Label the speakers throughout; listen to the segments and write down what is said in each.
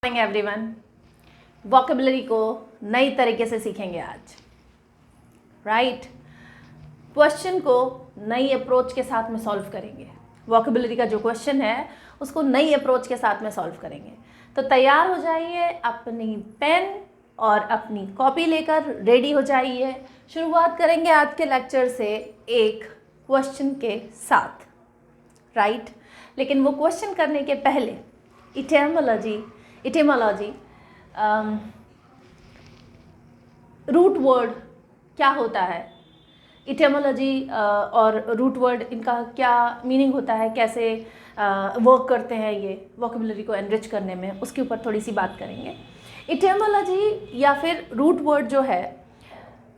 Speaker 1: Morning everyone. Vocabulary को नई तरीके से सीखेंगे आज, राइट। क्वेश्चन को नई अप्रोच के साथ में सॉल्व करेंगे। वोकेबुलरी का जो क्वेश्चन है उसको नई अप्रोच के साथ में सॉल्व करेंगे। तो तैयार हो जाइए, अपनी पेन और अपनी कॉपी लेकर रेडी हो जाइए। शुरुआत करेंगे आज के लेक्चर से एक क्वेश्चन के साथ, राइट। लेकिन वो क्वेश्चन करने के पहले इटिमोलॉजी रूट वर्ड क्या होता है, इटिमोलॉजी और रूट वर्ड इनका क्या मीनिंग होता है, कैसे वर्क करते हैं ये वोकेबुलरी को एनरिच करने में, उसके ऊपर थोड़ी सी बात करेंगे। इटिमोलॉजी या फिर रूट वर्ड जो है,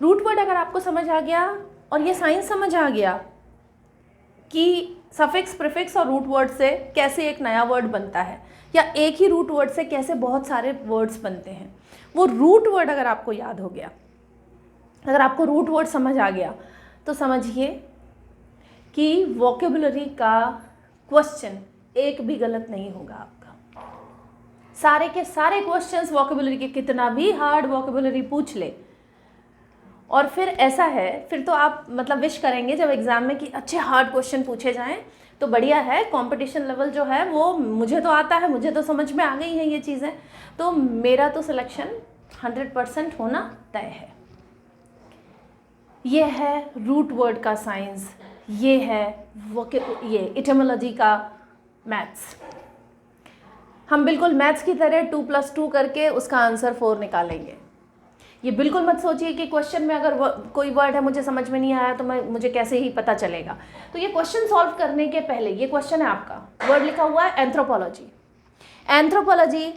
Speaker 1: रूट वर्ड अगर आपको समझ आ गया और ये साइंस समझ आ गया कि सफिक्स, प्रीफिक्स और रूट वर्ड से कैसे एक नया वर्ड बनता है या एक ही रूट वर्ड से कैसे बहुत सारे वर्ड्स बनते हैं, वो रूट वर्ड अगर आपको याद हो गया, अगर आपको रूट वर्ड समझ आ गया, तो समझिए कि वोकेबुलरी का क्वेश्चन एक भी गलत नहीं होगा आपका। सारे के सारे क्वेश्चंस वोकेबुलरी के, कितना भी हार्ड वोकेबुलरी पूछ ले, और फिर ऐसा है, फिर तो आप मतलब विश करेंगे जब एग्ज़ाम में कि अच्छे हार्ड क्वेश्चन पूछे जाएं, तो बढ़िया है। कंपटीशन लेवल जो है वो मुझे तो आता है, मुझे तो समझ में आ गई हैं ये चीज़ें, तो मेरा तो सिलेक्शन 100% होना तय है। ये है रूट वर्ड का साइंस, ये है ये इटिमोलॉजी का मैथ्स। हम बिल्कुल मैथ्स की तरह 2+2 करके उसका आंसर 4 निकालेंगे। ये बिल्कुल मत सोचिए कि क्वेश्चन में अगर कोई वर्ड है मुझे समझ में नहीं आया तो मुझे कैसे ही पता चलेगा। तो ये क्वेश्चन सॉल्व करने के पहले, ये क्वेश्चन है आपका, वर्ड लिखा हुआ है एंथ्रोपोलॉजी। एंथ्रोपोलॉजी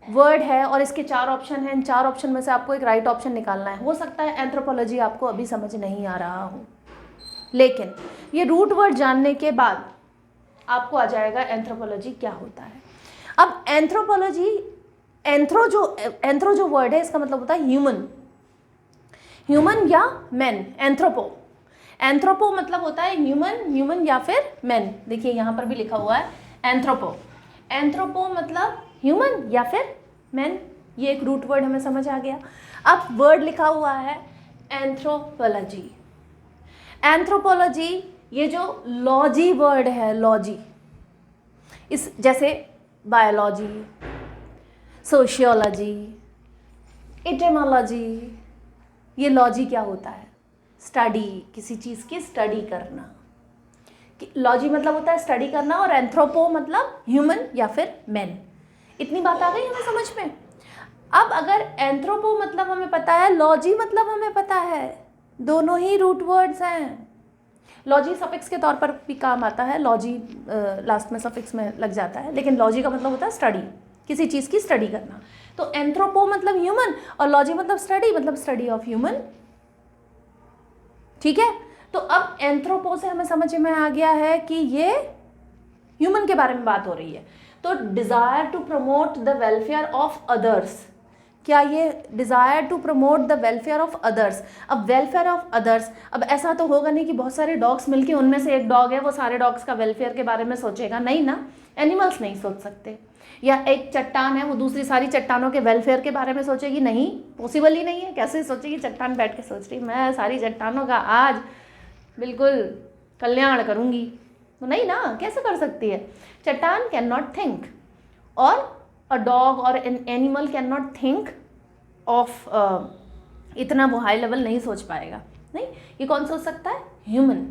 Speaker 1: वर्ड है और इसके 4 ऑप्शन हैं। इन 4 ऑप्शन में से आपको एक राइट ऑप्शन निकालना है। हो सकता है एंथ्रोपोलॉजी आपको अभी समझ नहीं आ रहा हो, लेकिन ये रूट वर्ड जानने के बाद आपको आ जाएगा एंथ्रोपोलॉजी क्या होता है। अब एंथ्रोपोलॉजी, एंथ्रो जो वर्ड है इसका मतलब होता है ह्यूमन या मैन। एंथ्रोपो मतलब होता है ह्यूमन या फिर मैन। देखिए यहाँ पर भी लिखा हुआ है एंथ्रोपो मतलब ह्यूमन या फिर मैन। ये एक रूट वर्ड हमें समझ आ गया। अब वर्ड लिखा हुआ है एंथ्रोपोलॉजी, ये जो लॉजी वर्ड है, लॉजी, इस जैसे बायोलॉजी, सोशियोलॉजी, इटिमोलॉजी, ये लॉजी क्या होता है? स्टडी, किसी चीज़ की स्टडी करना। लॉजी मतलब होता है स्टडी करना, और एंथ्रोपो मतलब ह्यूमन या फिर मैन। इतनी बात आ गई हमें समझ में। अब अगर एंथ्रोपो मतलब हमें पता है, लॉजी मतलब हमें पता है, दोनों ही रूट वर्ड्स हैं। लॉजी सफिक्स के तौर पर भी काम आता है, लॉजी लास्ट में सफिक्स में लग जाता है, लेकिन लॉजी का मतलब होता है स्टडी, किसी चीज़ की स्टडी करना। तो एंथ्रोपो मतलब ह्यूमन और लॉजी मतलब स्टडी ऑफ ह्यूमन, ठीक है। तो अब एंथ्रोपो से हमें समझ में आ गया है कि ये ह्यूमन के बारे में बात हो रही है। तो desire to promote the welfare of others, क्या ये desire to promote the welfare of others. अब वेलफेयर ऑफ अदर्स, अब ऐसा तो होगा नहीं कि बहुत सारे डॉग्स मिलके उनमें से एक डॉग है वो सारे डॉग्स का वेलफेयर के बारे में सोचेगा, नहीं ना। एनिमल्स नहीं सोच सकते। या एक चट्टान है वो दूसरी सारी चट्टानों के वेलफेयर के बारे में सोचेगी, नहीं, पॉसिबल ही नहीं है। कैसे सोचेगी? चट्टान बैठ के सोच रही मैं सारी चट्टानों का आज बिल्कुल कल्याण करूँगी, तो नहीं ना, कैसे कर सकती है? चट्टान कैन नॉट थिंक, और अ डॉग और an animal can not think of इतना वो हाई लेवल नहीं सोच पाएगा। नहीं, ये कौन सोच सकता है? ह्यूमन।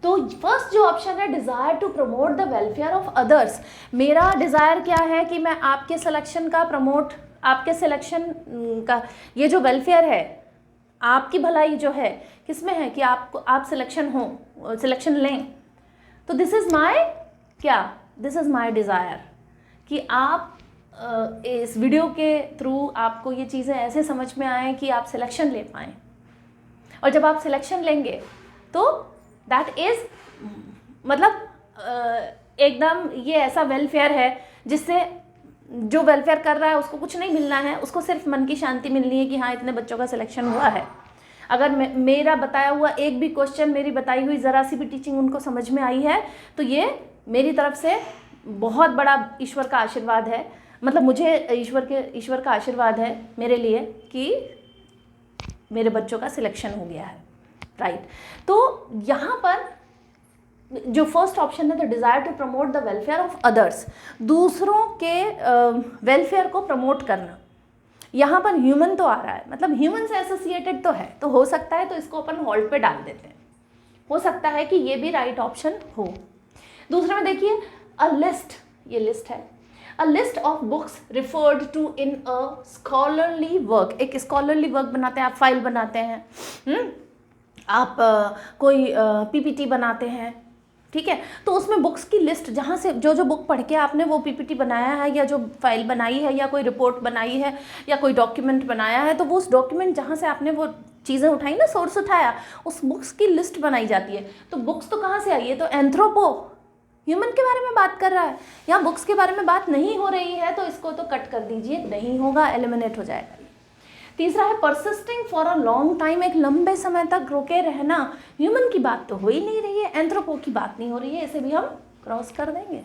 Speaker 1: तो फर्स्ट जो ऑप्शन है, desire to promote the welfare of others, मेरा डिज़ायर क्या है कि मैं आपके सिलेक्शन का आपके सिलेक्शन का ये जो वेलफेयर है, आपकी भलाई जो है किसमें है कि आप सिलेक्शन लें। तो दिस इज़ माई डिज़ायर कि आप इस वीडियो के थ्रू आपको ये चीज़ें ऐसे समझ में आए कि आप सिलेक्शन ले पाएँ, और जब आप सिलेक्शन लेंगे तो दैट इज़ मतलब एकदम ये ऐसा वेलफेयर है जिससे जो वेलफेयर कर रहा है उसको कुछ नहीं मिलना है, उसको सिर्फ मन की शांति मिलनी है कि हाँ इतने बच्चों का सिलेक्शन हुआ है। अगर मेरा बताया हुआ एक भी क्वेश्चन, मेरी बताई हुई ज़रा सी भी टीचिंग उनको समझ में आई है, तो ये मेरी तरफ से बहुत बड़ा ईश्वर का आशीर्वाद है। मतलब मुझे ईश्वर का आशीर्वाद है मेरे लिए कि मेरे बच्चों का सिलेक्शन हो गया है, राइट। तो यहाँ पर जो फर्स्ट ऑप्शन है, the desire to promote the welfare of others, दूसरों के वेलफेयर को प्रमोट करना, यहाँ पर ह्यूमन तो आ रहा है, मतलब ह्यूमन से एसोसिएटेड तो है, तो हो सकता है तो इसको अपन होल्ड पे डाल देते हैं, हो सकता है कि ये भी राइट ऑप्शन हो। दूसरे में देखिए अ लिस्ट, ये लिस्ट है, a list of books referred to in a scholarly work, एक स्कॉलरली वर्क बनाते हैं आप, फाइल बनाते हैं, आप कोई पीपीटी बनाते हैं, ठीक है, तो उसमें बुक्स की लिस्ट, जहाँ से जो जो बुक पढ़ के आपने वो पीपीटी बनाया है या जो फाइल बनाई है या कोई रिपोर्ट बनाई है या कोई डॉक्यूमेंट बनाया है, तो वो उस डॉक्यूमेंट जहाँ से आपने वो चीज़ें उठाई ना, सोर्स उठाया, उस बुक्स की लिस्ट बनाई जाती है। तो बुक्स तो कहाँ से आई है, तो एंथ्रोपो, ह्यूमन के बारे में बात कर रहा है, यहाँ बुक्स के बारे में बात नहीं हो रही है, तो इसको तो कट कर दीजिए, नहीं होगा, एलिमिनेट हो जाएगा। तीसरा है persisting for a long time, एक लंबे समय तक रुके रहना, ह्यूमन की बात तो हो ही नहीं रही है, एंथ्रोपो की बात नहीं हो रही है, इसे भी हम क्रॉस कर देंगे।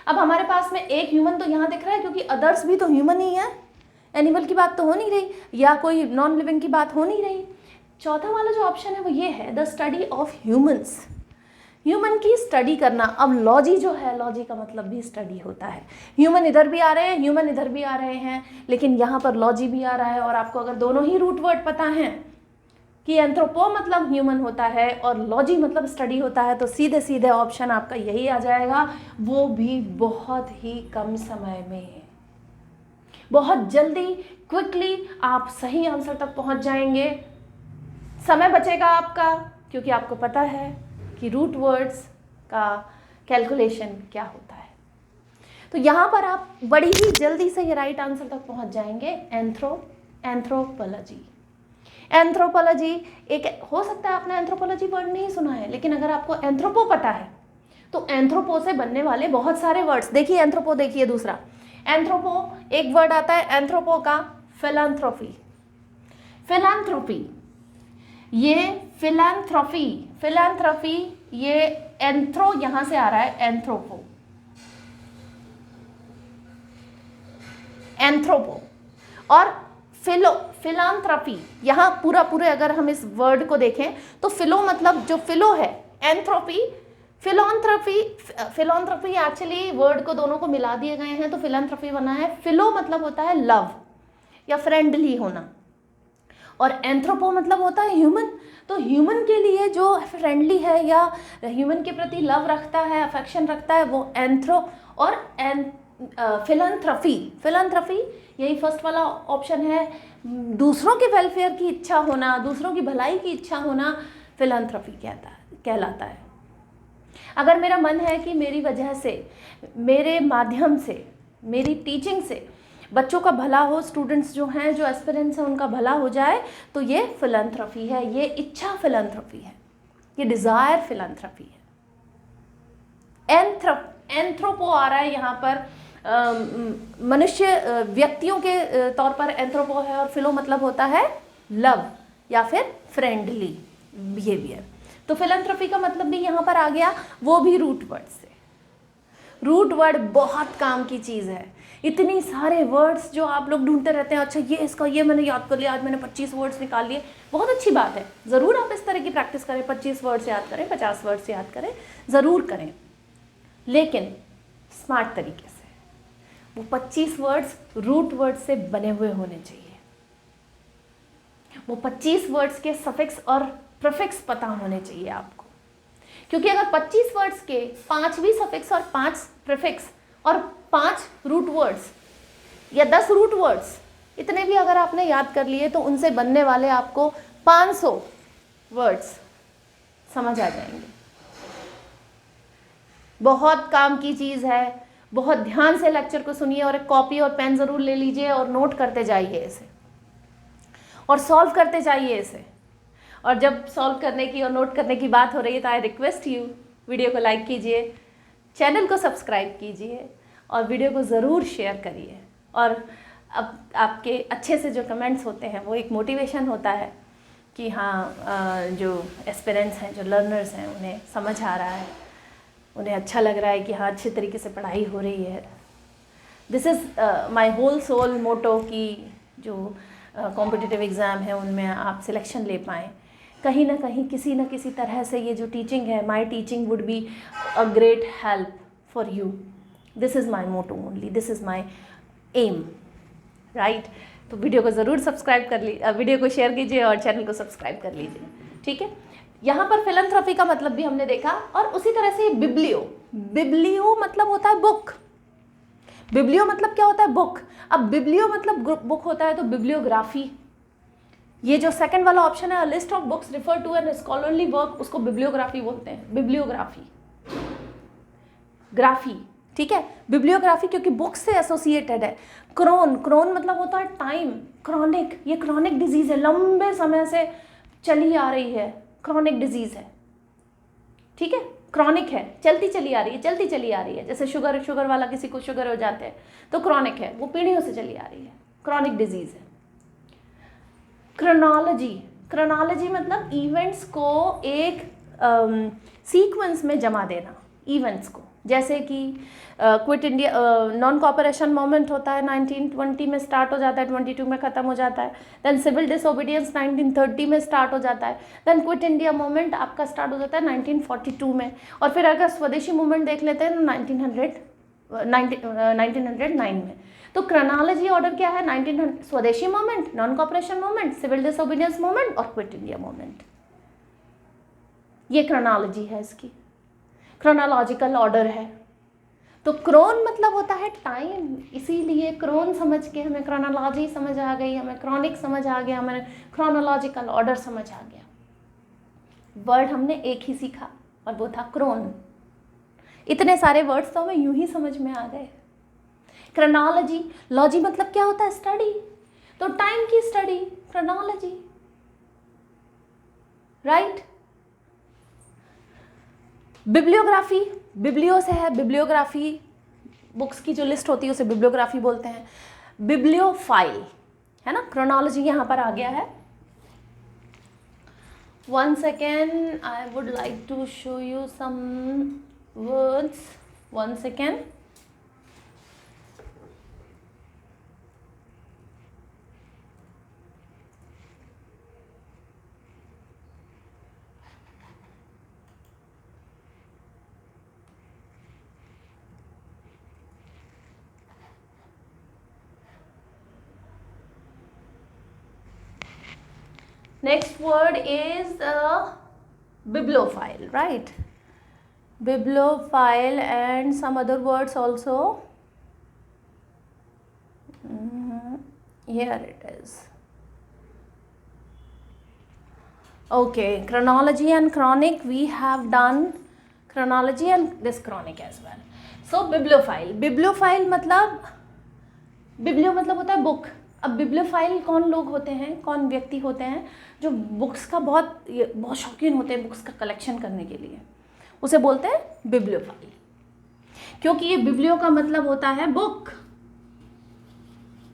Speaker 1: अब हमारे पास में एक ह्यूमन तो यहाँ दिख रहा है, क्योंकि अदर्स भी तो ह्यूमन ही है, एनिमल की बात तो हो नहीं रही या कोई नॉन लिविंग की बात हो नहीं रही। चौथा वाला जो ऑप्शन है वो ये है, the study of humans, human की स्टडी करना। अब लॉजी जो है, लॉजी का मतलब भी स्टडी होता है, ह्यूमन इधर भी आ रहे हैं, ह्यूमन इधर भी आ रहे हैं, लेकिन यहाँ पर लॉजी भी आ रहा है, और आपको अगर दोनों ही रूट वर्ड पता हैं कि एंथ्रोपो मतलब ह्यूमन होता है और लॉजी मतलब स्टडी होता है, तो सीधे सीधे ऑप्शन आपका यही आ जाएगा, वो भी बहुत ही कम समय में, बहुत जल्दी, क्विकली आप सही आंसर तक पहुँच जाएंगे, समय बचेगा आपका, क्योंकि आपको पता है कि रूट वर्ड्स का कैलकुलेशन क्या होता है। तो यहाँ पर आप बड़ी ही जल्दी से ये राइट आंसर तक पहुँच जाएंगे, एंथ्रोपोलॉजी। एंथ्रोपोलॉजी एक, हो सकता है आपने एंथ्रोपोलॉजी वर्ड नहीं सुना है, लेकिन अगर आपको एंथ्रोपो पता है तो एंथ्रोपो से बनने वाले बहुत सारे वर्ड्स, देखिए एंथ्रोपो, देखिए दूसरा एंथ्रोपो, एक वर्ड आता है एंथ्रोपो का फिलैंथ्रोपी, फिलैंथ्रोपी, ये फिलैंथ्रोपी, फिलैंथ्रोपी, ये एंथ्रो यहां से आ रहा है, एंथ्रोपो, एंथ्रोपो, और फिलैंथ्रोपी, यहाँ पूरे अगर हम इस वर्ड को देखें तो फिलो मतलब जो फिलो है, एंथ्रोपी, फिलैंथ्रोपी एक्चुअली वर्ड को दोनों को मिला दिए गए हैं तो फिलैंथ्रोपी बना है। फिलो मतलब होता है लव या फ्रेंडली होना, और एंथ्रोपो मतलब होता है ह्यूमन, तो ह्यूमन के लिए जो फ्रेंडली है या ह्यूमन के प्रति लव रखता है, अफेक्शन रखता है, वो एंथ्रो, और फिलैंथ्रोपी, फिलैंथ्रोपी यही फर्स्ट वाला ऑप्शन है, दूसरों के वेलफेयर की इच्छा होना, दूसरों की भलाई की इच्छा होना, फिलैंथ्रोपी कहलाता है। अगर मेरा मन है कि मेरी वजह से, मेरे माध्यम से, मेरी टीचिंग से बच्चों का भला हो, स्टूडेंट्स जो हैं, जो एस्पिरेंट्स हैं, उनका भला हो जाए, तो ये फिलैंथ्रोपी है, ये इच्छा फिलैंथ्रोपी है, ये डिज़ायर फिलैंथ्रोपी है। एंथ्रोपो आ रहा है यहाँ पर, मनुष्य व्यक्तियों के तौर पर एंथ्रोपो है, और फिलो मतलब होता है लव या फिर फ्रेंडली बिहेवियर। तो फिलैंथ्रोपी का मतलब भी यहाँ पर आ गया, वो भी रूट वर्ड से। रूट वर्ड बहुत काम की चीज़ है, इतनी सारे वर्ड्स जो आप लोग ढूंढते रहते हैं, अच्छा ये इसका ये मैंने याद कर लिया, आज मैंने 25 वर्ड्स निकाल लिए, बहुत अच्छी बात है, ज़रूर आप इस तरह की प्रैक्टिस करें, 25 वर्ड्स याद करें, 50 वर्ड्स याद करें, ज़रूर करें, लेकिन स्मार्ट तरीके से। वो 25 वर्ड्स रूट वर्ड से बने हुए होने चाहिए, वो 25 वर्ड्स के सफिक्स और प्रीफिक्स पता होने चाहिए आपको, क्योंकि अगर 25 वर्ड्स के 5 भी सफिक्स और 5 प्रीफिक्स और 5 रूट वर्ड्स या 10 रूट वर्ड्स, इतने भी अगर आपने याद कर लिए, तो उनसे बनने वाले आपको 500 वर्ड्स समझ आ जाएंगे। बहुत काम की चीज़ है, बहुत ध्यान से लेक्चर को सुनिए, और एक कॉपी और पेन ज़रूर ले लीजिए और नोट करते जाइए इसे, और सॉल्व करते जाइए इसे। और जब सॉल्व करने की और नोट करने की बात हो रही है, तो आई रिक्वेस्ट यू, वीडियो को लाइक कीजिए, चैनल को सब्सक्राइब कीजिए, और वीडियो को ज़रूर शेयर करिए। और अब आपके अच्छे से जो कमेंट्स होते हैं, वो एक मोटिवेशन होता है कि हाँ, जो एस्पिरेंट्स हैं, जो लर्नर्स हैं, उन्हें समझ आ रहा है, उन्हें अच्छा लग रहा है कि हाँ अच्छे तरीके से पढ़ाई हो रही है। This is my whole sole motto कि जो कॉम्पिटिटिव एग्ज़ाम है उनमें आप सिलेक्शन ले पाएँ, कहीं ना कहीं किसी न किसी तरह से ये जो टीचिंग है, my teaching would be a great help for you. This is my motto only, this is my aim, right. तो वीडियो को ज़रूर सब्सक्राइब कर वीडियो को शेयर कीजिए और चैनल को सब्सक्राइब कर लीजिए, ठीक है. यहाँ पर फिलैंथ्रोपी का मतलब भी हमने देखा, और उसी तरह से बिब्लियो. बिब्लियो मतलब होता है बुक. बिब्लियो मतलब क्या होता है? बुक. अब बिब्लियो मतलब बुक होता है, तो बिब्लियोग्राफी, ये जो सेकंड वाला ऑप्शन है, list of books refer to an scholarly work, उसको बिब्लियोग्राफी बोलते हैं. बिब्लियोग्राफी, ग्राफी, ठीक है. बिब्लियोग्राफी क्योंकि बुक से एसोसिएटेड है. क्रोन, क्रोन मतलब होता है टाइम. क्रॉनिक, ये क्रॉनिक डिजीज है, लंबे समय से चली आ रही है, क्रॉनिक डिजीज है, ठीक है. क्रॉनिक है, चलती चली आ रही है, चलती चली आ रही है. जैसे शुगर वाला, किसी को शुगर हो जाते हैं तो क्रॉनिक है, वो पीढ़ियों से चली आ रही है, क्रॉनिक डिजीज है. क्रोनोलॉजी, क्रोनोलॉजी मतलब इवेंट्स को एक सीक्वेंस में जमा देना, इवेंट्स को. जैसे कि quit India non cooperation movement होता है 1920 में स्टार्ट हो जाता है, 22 में ख़त्म हो जाता है. देन सिविल डिसओबीडियंस 1930 में स्टार्ट हो जाता है. देन क्विट इंडिया मूवमेंट आपका स्टार्ट हो जाता है 1942 में. और फिर अगर स्वदेशी मूवमेंट देख लेते हैं तो 1909 में. तो क्रोनोलॉजी ऑर्डर क्या है? 1900 Swadeshi movement, non cooperation movement, civil disobedience movement और क्विट इंडिया मूवमेंट. ये क्रोनोलॉजी है इसकी, क्रोनोलॉजिकल ऑर्डर है. तो क्रोन मतलब होता है टाइम, इसीलिए क्रोन समझ के हमें क्रोनोलॉजी समझ आ गई, हमें क्रॉनिक समझ आ गया, हमें क्रोनोलॉजिकल ऑर्डर समझ आ गया. वर्ड हमने एक ही सीखा और वो था क्रोन. इतने सारे वर्ड्स तो हमें यूं ही समझ में आ गए. क्रोनोलॉजी, लॉजी मतलब क्या होता है? स्टडी. तो टाइम की study, chronology, right. Bibliography, biblio से है, बिब्लियोग्राफी बुक्स की जो लिस्ट होती है उसे बिब्लियोग्राफी बोलते हैं. बिब्लियोफाइल है ना. क्रोनोलॉजी यहाँ पर आ गया है. 1 second, I would like to show you some words. 1 second. Next word is bibliophile, right? Bibliophile and some other words also. Here it is. Okay, chronology and chronic, we have done chronology and this chronic as well. So bibliophile, bibliophile मतलब, biblio मतलब होता है book. अब bibliophile कौन लोग होते हैं, कौन व्यक्ति होते हैं जो बुक्स का बहुत शौकीन होते हैं बुक्स का कलेक्शन करने के लिए, उसे बोलते हैं बिब्लियोफाइल. क्योंकि ये बिब्लियो का मतलब होता है बुक,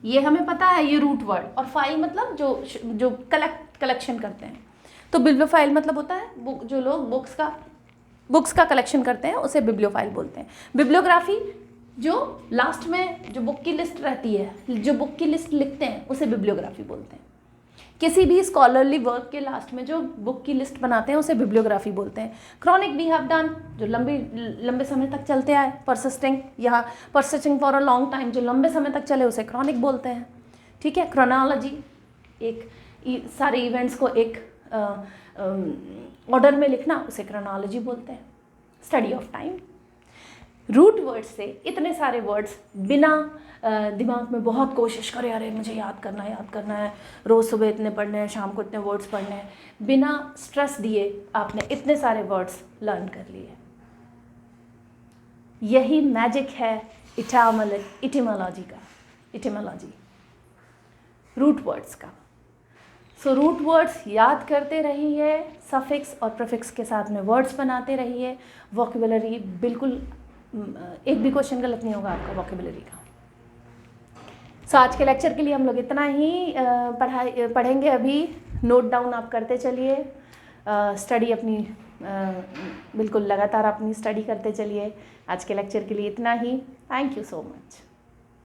Speaker 1: ये हमें पता है, ये रूट वर्ड. और फाइल मतलब जो कलेक्शन करते हैं. तो बिब्लियोफाइल मतलब होता है जो लोग बुक्स का कलेक्शन करते हैं उसे बिब्लियोफाइल बोलते हैं. बिब्लियोग्राफी जो लास्ट में जो बुक की लिस्ट रहती है, जो बुक की लिस्ट लिखते हैं उसे बिब्लियोग्राफी बोलते हैं. किसी भी स्कॉलरली वर्क के लास्ट में जो बुक की लिस्ट बनाते हैं उसे बिब्लियोग्राफी बोलते हैं. क्रॉनिक वी हैव डन, जो लंबे समय तक चलते आए, persisting for a long time, जो लंबे समय तक चले उसे क्रॉनिक बोलते हैं. ठीक है. क्रोनोलॉजी, एक सारे इवेंट्स को एक ऑर्डर में लिखना, उसे क्रोनोलॉजी बोलते हैं. Study of time. Root words से इतने सारे वर्ड्स बिना दिमाग में बहुत कोशिश करे, अरे मुझे याद करना है, रोज़ सुबह इतने पढ़ने हैं, शाम को इतने वर्ड्स पढ़ने हैं, बिना स्ट्रेस दिए आपने इतने सारे वर्ड्स लर्न कर लिए. यही मैजिक है इटिमोलॉजी का, इटिमोलॉजी रूट वर्ड्स का. सो रूट वर्ड्स याद करते रहिए, सफिक्स और प्रीफिक्स के साथ में वर्ड्स बनाते रहिए. वोकैबुलरी बिल्कुल एक भी क्वेश्चन गलत नहीं होगा आपका वोकैबुलरी का. सो आज के लेक्चर के लिए हम लोग इतना ही पढ़ेंगे. अभी नोट डाउन आप करते चलिए, स्टडी अपनी बिल्कुल लगातार अपनी स्टडी करते चलिए. आज के लेक्चर के लिए इतना ही. Thank you so much.